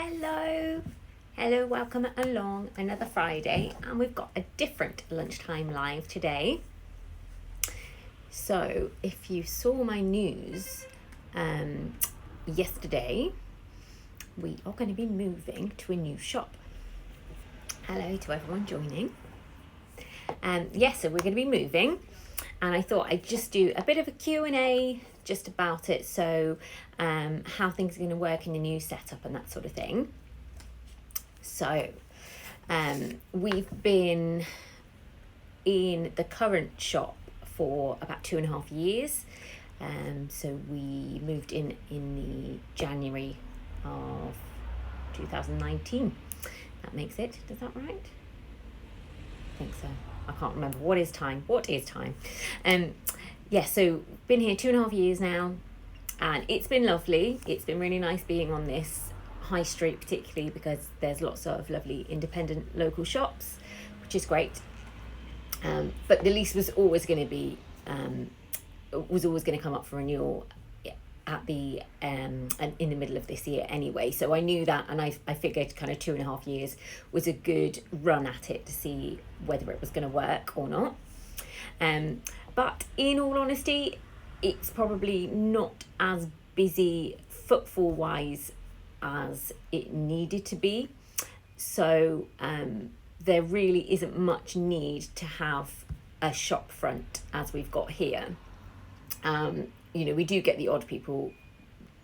Hello, welcome along another Friday, and we've got a different lunchtime live today. So if you saw my news yesterday, we are going to be moving to a new shop. Hello to everyone joining. So we're going to be moving, and I thought I'd just do a bit of a Q&A just about it, so how things are going to work in the new setup and that sort of thing. So we've been in the current shop for about 2.5 years. So we moved in the January of 2019. That makes it, does that right? I think so. I can't remember. What is time? So been here 2.5 years now, and it's been lovely. It's been really nice being on this high street, particularly because there's lots of lovely independent local shops, which is great. But the lease was always going to come up for renewal at the in the middle of this year anyway. So I knew that, and I figured kind of 2.5 years was a good run at it to see whether it was going to work or not. But in all honesty, it's probably not as busy footfall wise as it needed to be. So there really isn't much need to have a shop front as we've got here. We do get the odd people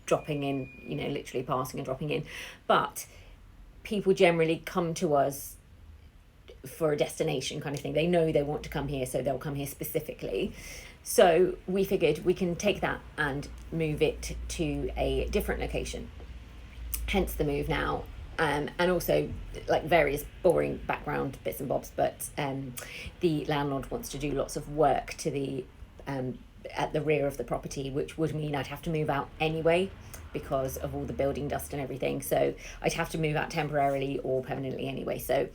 dropping in, literally passing and dropping in, but people generally come to us for a destination kind of thing. They know they want to come here, so they'll come here specifically. So we figured we can take that and move it to a different location, hence the move now. And also like various boring background bits and bobs, but the landlord wants to do lots of work to the at the rear of the property, which would mean I'd have to move out anyway because of all the building dust and everything. So I'd have to move out temporarily or permanently anyway, so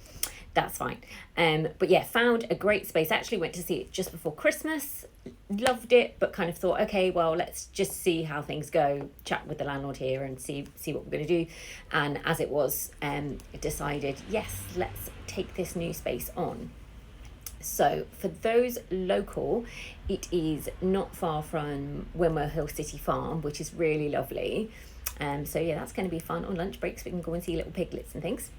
that's fine. But yeah, found a great space. Actually went to see it just before Christmas, loved it, but kind of thought, okay, well, let's just see how things go, chat with the landlord here and see what we're going to do. And as it was, decided, yes, let's take this new space on. So for those local, it is not far from Wimmer Hill City Farm, which is really lovely. So yeah, that's going to be fun on lunch breaks. We can go and see little piglets and things.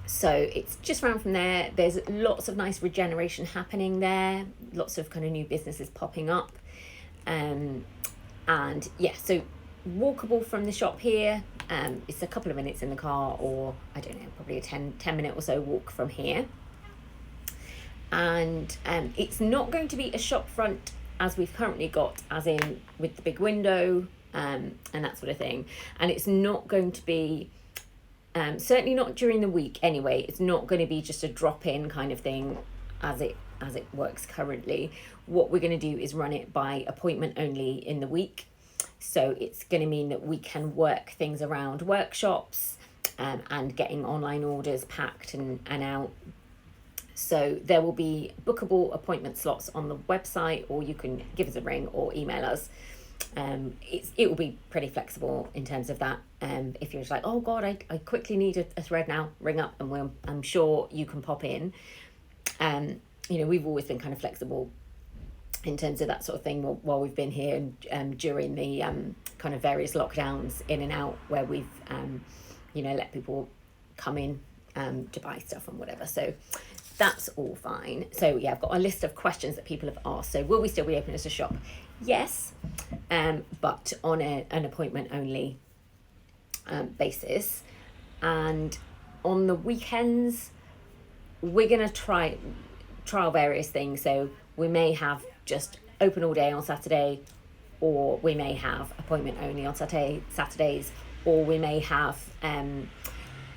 So it's just round from there. There's lots of nice regeneration happening there. Lots of kind of new businesses popping up. And yeah, so walkable from the shop here. It's a couple of minutes in the car, or I don't know, probably a 10 minute or so walk from here. And it's not going to be a shop front as we've currently got, as in with the big window and that sort of thing. And it's not going to be, certainly not during the week anyway, it's not going to be just a drop-in kind of thing as it works currently. What we're going to do is run it by appointment only in the week. So it's going to mean that we can work things around workshops and getting online orders packed and out. So there will be bookable appointment slots on the website, or you can give us a ring or email us. It will be pretty flexible in terms of that. If you're just like, oh God, I quickly need a thread now, ring up and I'm sure you can pop in. We've always been kind of flexible in terms of that sort of thing while we've been here, and during the kind of various lockdowns in and out where we've let people come in to buy stuff and whatever. So that's all fine. So yeah, I've got a list of questions that people have asked. So will we still be open as a shop? Yes, but on an appointment only basis. And on the weekends, we're going to trial various things. So we may have just open all day on Saturday, or we may have appointment only on Saturdays, or we may have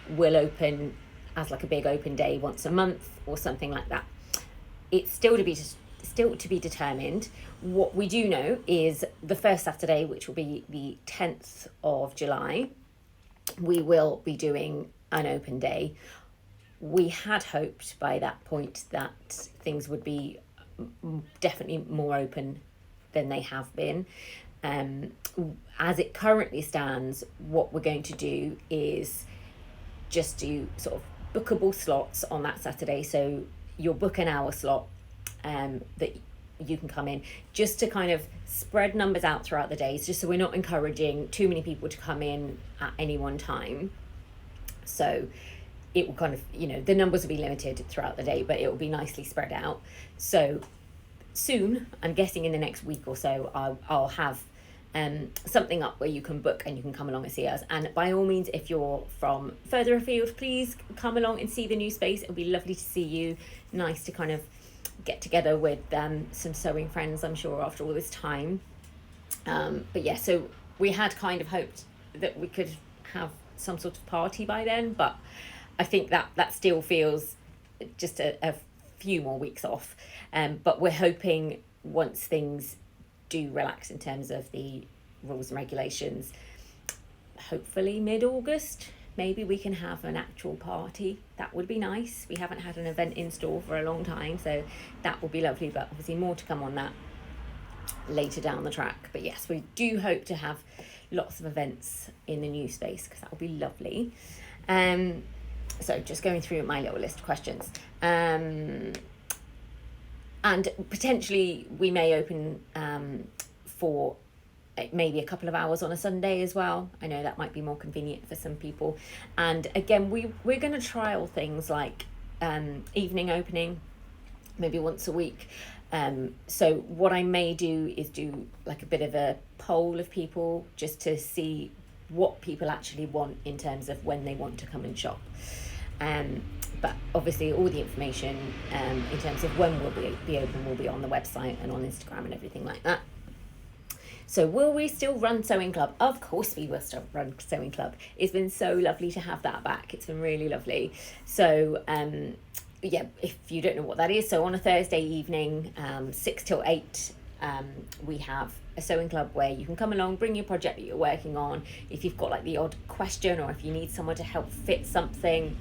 we'll open as like a big open day once a month or something like that. It's still to be determined. What we do know is the first Saturday, which will be the 10th of July, we will be doing an open day. We had hoped by that point that things would be definitely more open than they have been. As it currently stands, what we're going to do is just do sort of bookable slots on that Saturday. So you'll book an hour slot that you can come in, just to kind of spread numbers out throughout the days, just so we're not encouraging too many people to come in at any one time. So it will kind of, the numbers will be limited throughout the day, but it will be nicely spread out. So soon, I'm guessing in the next week or so, I'll have something up where you can book and you can come along and see us. And by all means, if you're from further afield, please come along and see the new space. It'll be lovely to see you. Nice to kind of get together with some sewing friends, I'm sure, after all this time. But yeah, so we had kind of hoped that we could have some sort of party by then, but I think that still feels just a few more weeks off. But we're hoping once things do relax in terms of the rules and regulations, hopefully mid-August, maybe we can have an actual party. That would be nice. We haven't had an event in store for a long time, so that would be lovely, but obviously more to come on that later down the track. But yes, we do hope to have lots of events in the new space, because that will be lovely. So just going through my little list of questions. And potentially we may open for maybe a couple of hours on a Sunday as well. I know that might be more convenient for some people. And again, we're going to trial things like evening opening, maybe once a week. So what I may do is do like a bit of a poll of people, just to see what people actually want in terms of when they want to come and shop. But obviously all the information in terms of when we'll be open will be on the website and on Instagram and everything like that. So will we still run Sewing Club? Of course we will still run Sewing Club. It's been so lovely to have that back. It's been really lovely. So yeah, if you don't know what that is, so on a Thursday evening, 6 till 8, we have a sewing club where you can come along, bring your project that you're working on. If you've got like the odd question, or if you need someone to help fit something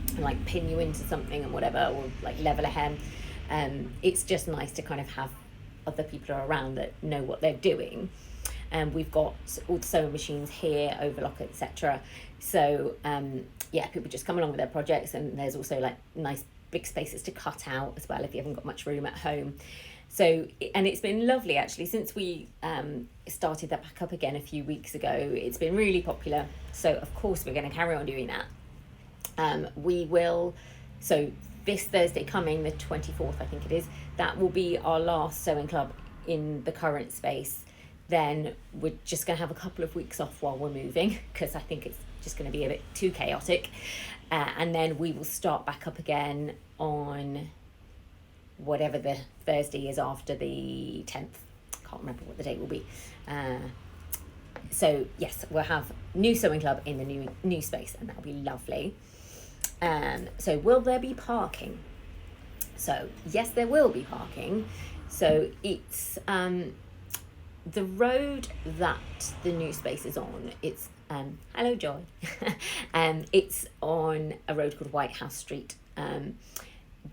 and like pin you into something and whatever, or like level a hem, it's just nice to kind of have other people around that know what they're doing. And we've got all the sewing machines here, overlock, etc. So yeah, people just come along with their projects, and there's also like nice big spaces to cut out as well if you haven't got much room at home. So, and it's been lovely actually since we started that back up again a few weeks ago. It's been really popular, so of course we're going to carry on doing that. We will, so this Thursday coming, the 24th I think it is, that will be our last sewing club in the current space. Then we're just going to have a couple of weeks off while we're moving, because I think it's just going to be a bit too chaotic. And then we will start back up again on whatever the Thursday is after the 10th. Can't remember what the date will be. So yes, we'll have new sewing club in the new space, and that'll be lovely. So will there be parking? So yes, there will be parking. So it's the road that the new space is on. It's hello Joy. It's on a road called White House Street.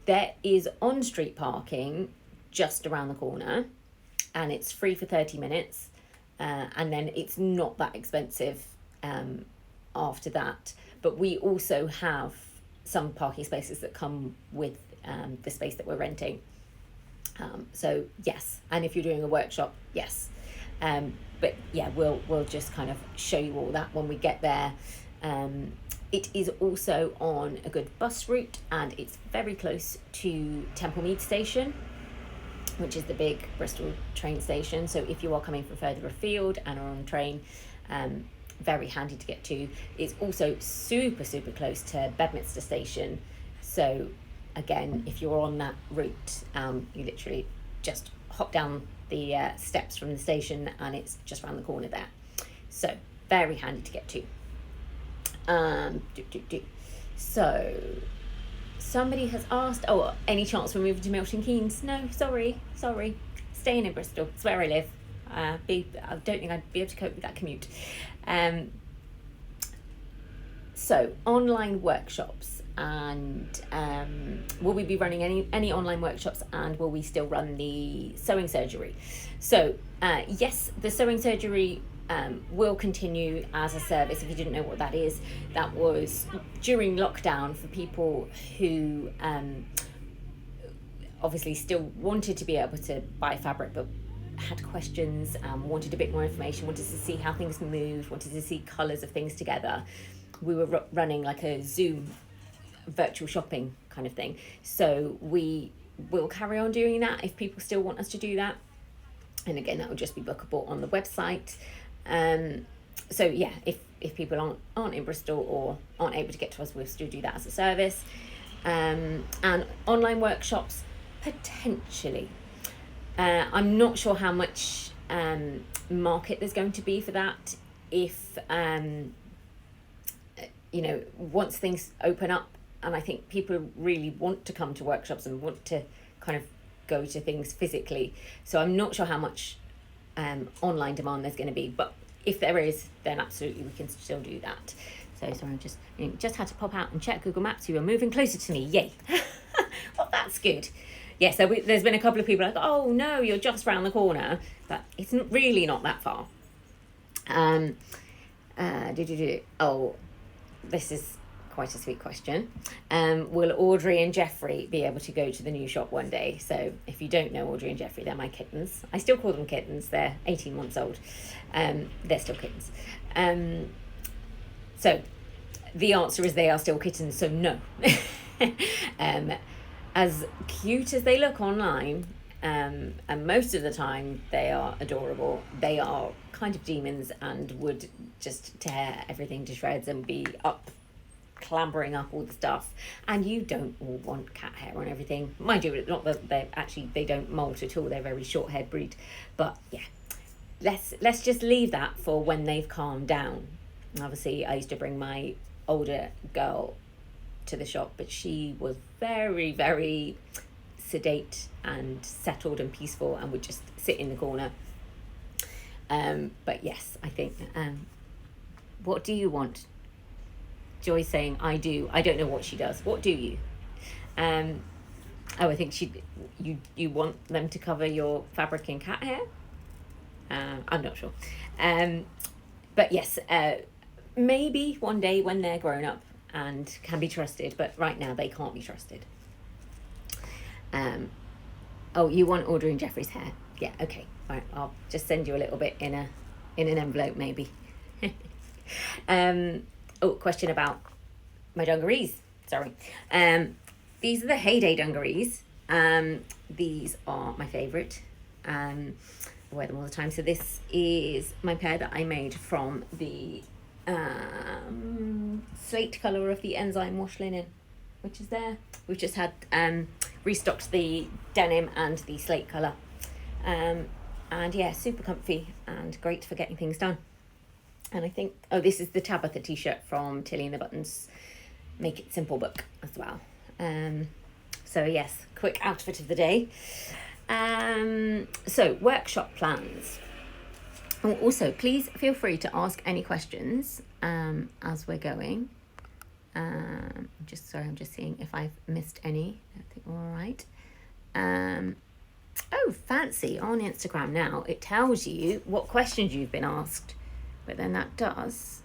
There is on-street parking just around the corner, and it's free for 30 minutes. And then it's not that expensive after that. But we also have some parking spaces that come with the space that we're renting. So yes, and if you're doing a workshop, yes. But yeah, we'll just kind of show you all that when we get there. It is also on a good bus route, and it's very close to Temple Mead Station, which is the big Bristol train station. So if you are coming from further afield and are on train, very handy to get to. It's also super close to Bedminster Station. So again, if you're on that route, you literally just hop down the steps from the station, and it's just around the corner there. So very handy to get to. So somebody has asked, oh, any chance we're moving to Milton Keynes? No, sorry, staying in Bristol. It's where I live. I don't think I'd be able to cope with that commute. So online workshops. and will we be running any online workshops, and will we still run the sewing surgery? So yes, the sewing surgery will continue as a service. If you didn't know what that is, that was during lockdown for people who obviously still wanted to be able to buy fabric but had questions, wanted a bit more information, wanted to see how things moved, wanted to see colours of things together. We were running like a Zoom virtual shopping kind of thing. So we will carry on doing that if people still want us to do that. And again, that will just be bookable on the website. So yeah, if people aren't in Bristol or aren't able to get to us, we'll still do that as a service. And online workshops, potentially. I'm not sure how much market there's going to be for that. If once things open up, and I think people really want to come to workshops and want to kind of go to things physically. So I'm not sure how much online demand there's going to be, but if there is, then absolutely we can still do that. So sorry, I just had to pop out and check Google Maps. You are moving closer to me. Yay. Well, that's good. Yeah, so there's been a couple of people like, oh no, you're just round the corner, but it's really not that far. Oh, this is quite a sweet question. Will Audrey and Jeffrey be able to go to the new shop one day? So if you don't know Audrey and Jeffrey, they're my kittens. I still call them kittens. They're 18 months old. They're still kittens. So the answer is they are still kittens, so no. As cute as they look online, and most of the time they are adorable, they are kind of demons and would just tear everything to shreds and be up clambering up all the stuff. And you don't all want cat hair on everything, mind you. Not that they don't molt at all, they're a very short haired breed, but yeah, let's just leave that for when they've calmed down. Obviously I used to bring my older girl to the shop, but she was very, very sedate and settled and peaceful and would just sit in the corner. But yes, I think what do you want? Joy's saying I do. I don't know what she does. What do you? I think you want them to cover your fabric in cat hair. I'm not sure. But yes, maybe one day when they're grown up and can be trusted, but right now they can't be trusted. Oh, you want Audrey and Jeffrey's hair? Yeah, okay. Right, I'll just send you a little bit in an envelope maybe. Question about my dungarees. Sorry. These are the Heyday dungarees. These are my favourite. I wear them all the time. So this is my pair that I made from the slate colour of the Enzyme wash linen, which is there. We've just had restocked the denim and the slate colour. And yeah, super comfy and great for getting things done. And I think, this is the Tabitha t-shirt from Tilly and the Buttons Make It Simple book as well. So yes, quick outfit of the day. So workshop plans. Also, please feel free to ask any questions as we're going. I'm just seeing if I've missed any. I think we're all right. Fancy, on Instagram now it tells you what questions you've been asked, but then that does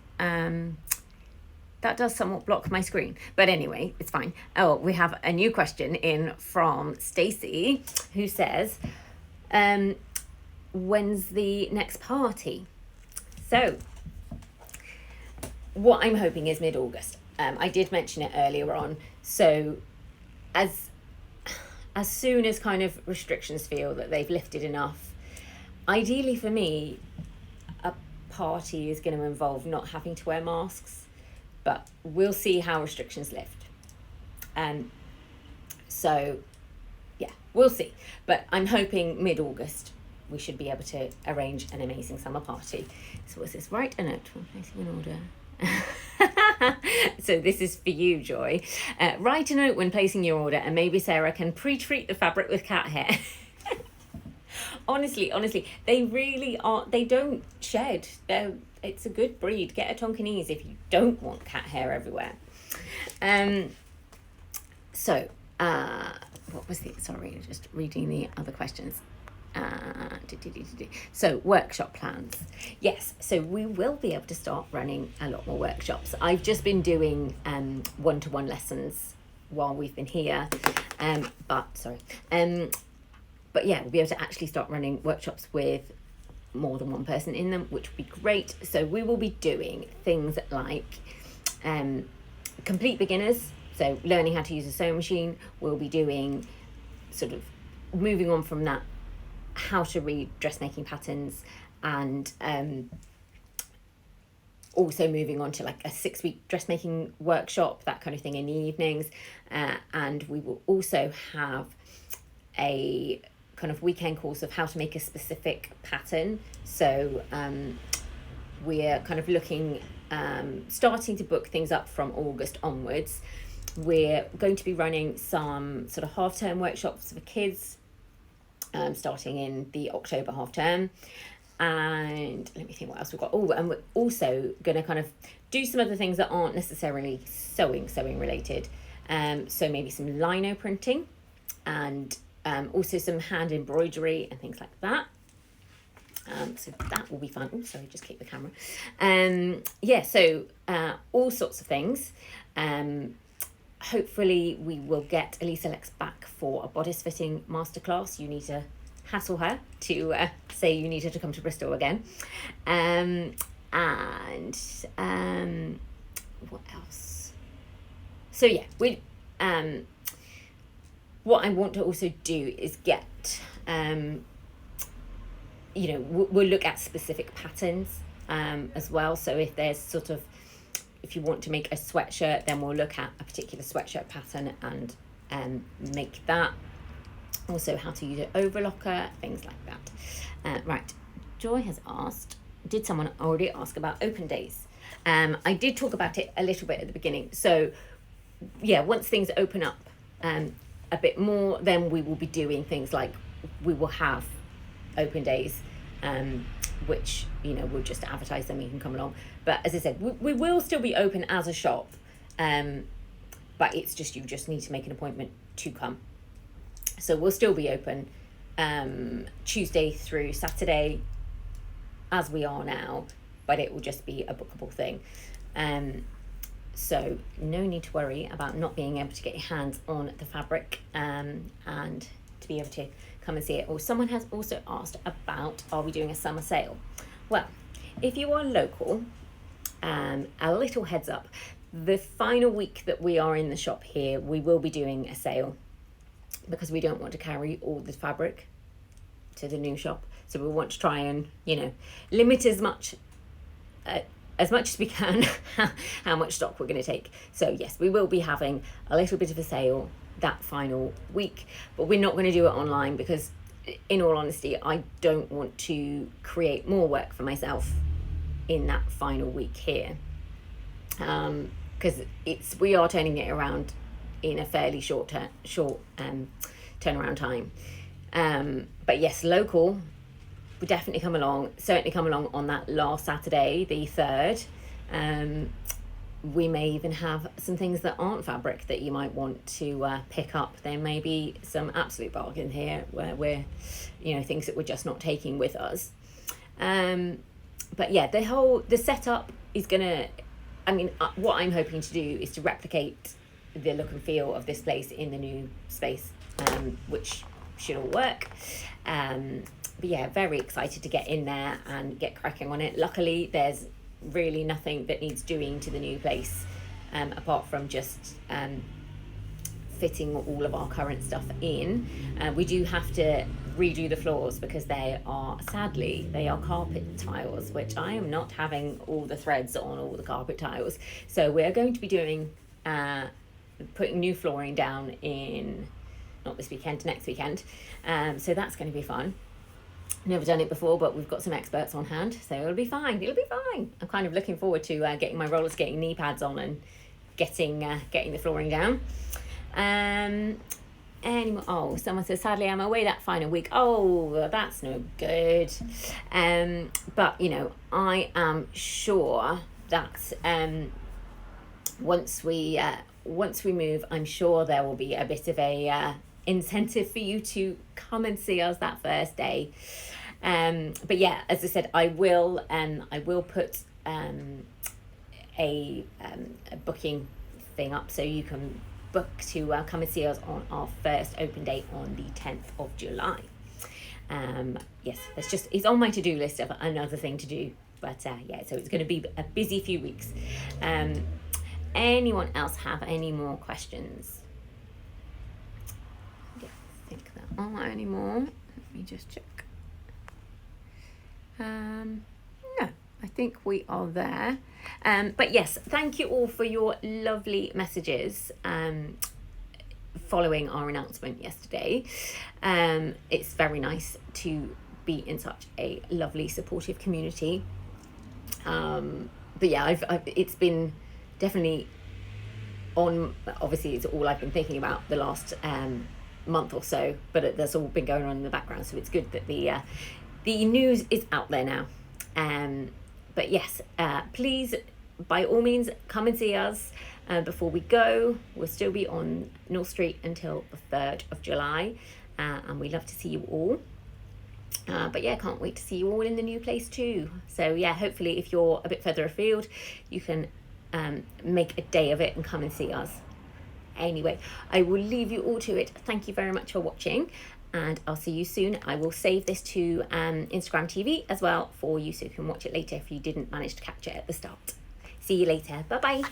somewhat block my screen, but anyway, it's fine. We have a new question in from Stacey, who says, when's the next party? So what I'm hoping is mid-August. I did mention it earlier on. So as soon as kind of restrictions feel that they've lifted enough, ideally for me, a party is going to involve not having to wear masks, but we'll see how restrictions lift. So yeah, we'll see. But I'm hoping mid-August we should be able to arrange an amazing summer party. So what's this? Write a note when placing an order. So this is for you, Joy. Write a note when placing your order, and maybe Sarah can pre-treat the fabric with cat hair. honestly, they really are. They don't shed. It's a good breed. Get a Tonkinese if you don't want cat hair everywhere. So, what was sorry, just reading the other questions. So workshop plans. Yes, so we will be able to start running a lot more workshops. I've just been doing one-to-one lessons while we've been here, but yeah, we'll be able to actually start running workshops with more than one person in them, which would be great. So we will be doing things like complete beginners, so learning how to use a sewing machine. We'll be doing sort of moving on from that, how to read dressmaking patterns, and also moving on to like a 6-week dressmaking workshop, that kind of thing, in the evenings. And we will also have a kind of weekend course of how to make a specific pattern. So we're kind of looking, starting to book things up from August onwards. We're going to be running some sort of half-term workshops for kids, starting in the October half term. And let me think what else we've got. Oh, and we're also going to kind of do some other things that aren't necessarily sewing related. So maybe some lino printing, and also some hand embroidery and things like that. So that will be fun. Oh, sorry, just keep the camera. Yeah, so all sorts of things. Hopefully we will get Elisa Lex back for a bodice fitting masterclass. You need to hassle her to say you need her to come to Bristol again. And what else? So yeah, what I want to also do is get, we'll look at specific patterns as well. So if there's sort of, if you want to make a sweatshirt, then we'll look at a particular sweatshirt pattern and make that. Also how to use an overlocker, things like that. Right, Joy has asked, did someone already ask about open days? I did talk about it a little bit at the beginning. So yeah, once things open up a bit more, then we will be doing things like, we will have open days, which, we'll just advertise them, you can come along. But as I said, we will still be open as a shop, but it's just, you just need to make an appointment to come. So we'll still be open Tuesday through Saturday as we are now, but it will just be a bookable thing. So no need to worry about not being able to get your hands on the fabric and to be able to come and see it. Or someone has also asked about, are we doing a summer sale? Well, if you are local, a little heads up, the final week that we are in the shop here, we will be doing a sale, because we don't want to carry all the fabric to the new shop. So we want to try and, limit as much as we can how much stock we're going to take. So yes, we will be having a little bit of a sale that final week, but we're not going to do it online, because in all honesty, I don't want to create more work for myself in that final week here, because we are turning it around in a fairly short turnaround time. But yes, local would definitely come along. Certainly come along on that last Saturday, the 3rd. We may even have some things that aren't fabric that you might want to pick up. There may be some absolute bargain here where we're, things that we're just not taking with us. But yeah, the setup is gonna, what I'm hoping to do is to replicate the look and feel of this place in the new space, which should all work. But yeah, very excited to get in there and get cracking on it. Luckily, there's really nothing that needs doing to the new place, apart from just fitting all of our current stuff in. We do have to redo the floors, because they are carpet tiles, which I am not having all the threads on all the carpet tiles. So we're going to be doing putting new flooring down in, not this weekend, next weekend. So that's going to be fun. Never done it before, but we've got some experts on hand, so it'll be fine. I'm kind of looking forward to getting my roller skating knee pads on and getting the flooring down. Anymore? Oh, someone says, sadly I'm away that final week. Oh, that's no good. But I am sure that once we once we move, I'm sure there will be a bit of a incentive for you to come and see us that first day. But yeah, as I said, I will put a booking thing up so you can book to come and see us on our first open day on the 10th of July. Yes, it's on my to-do list of another thing to do. But yeah, so it's going to be a busy few weeks. Anyone else have any more questions? I don't think there are any more. Let me just check. No, I think we are there. But yes, thank you all for your lovely messages following our announcement yesterday. It's very nice to be in such a lovely, supportive community. But yeah, it's been definitely obviously it's all I've been thinking about the last month or so, but that's all been going on in the background, so it's good that the news is out there now. But yes, please, by all means, come and see us before we go. We'll still be on North Street until the 3rd of July, and we love to see you all. But yeah, can't wait to see you all in the new place too. So yeah, hopefully if you're a bit further afield, you can make a day of it and come and see us. Anyway, I will leave you all to it. Thank you very much for watching, and I'll see you soon. I will save this to Instagram TV as well for you, so you can watch it later if you didn't manage to catch it at the start. See you later. Bye bye.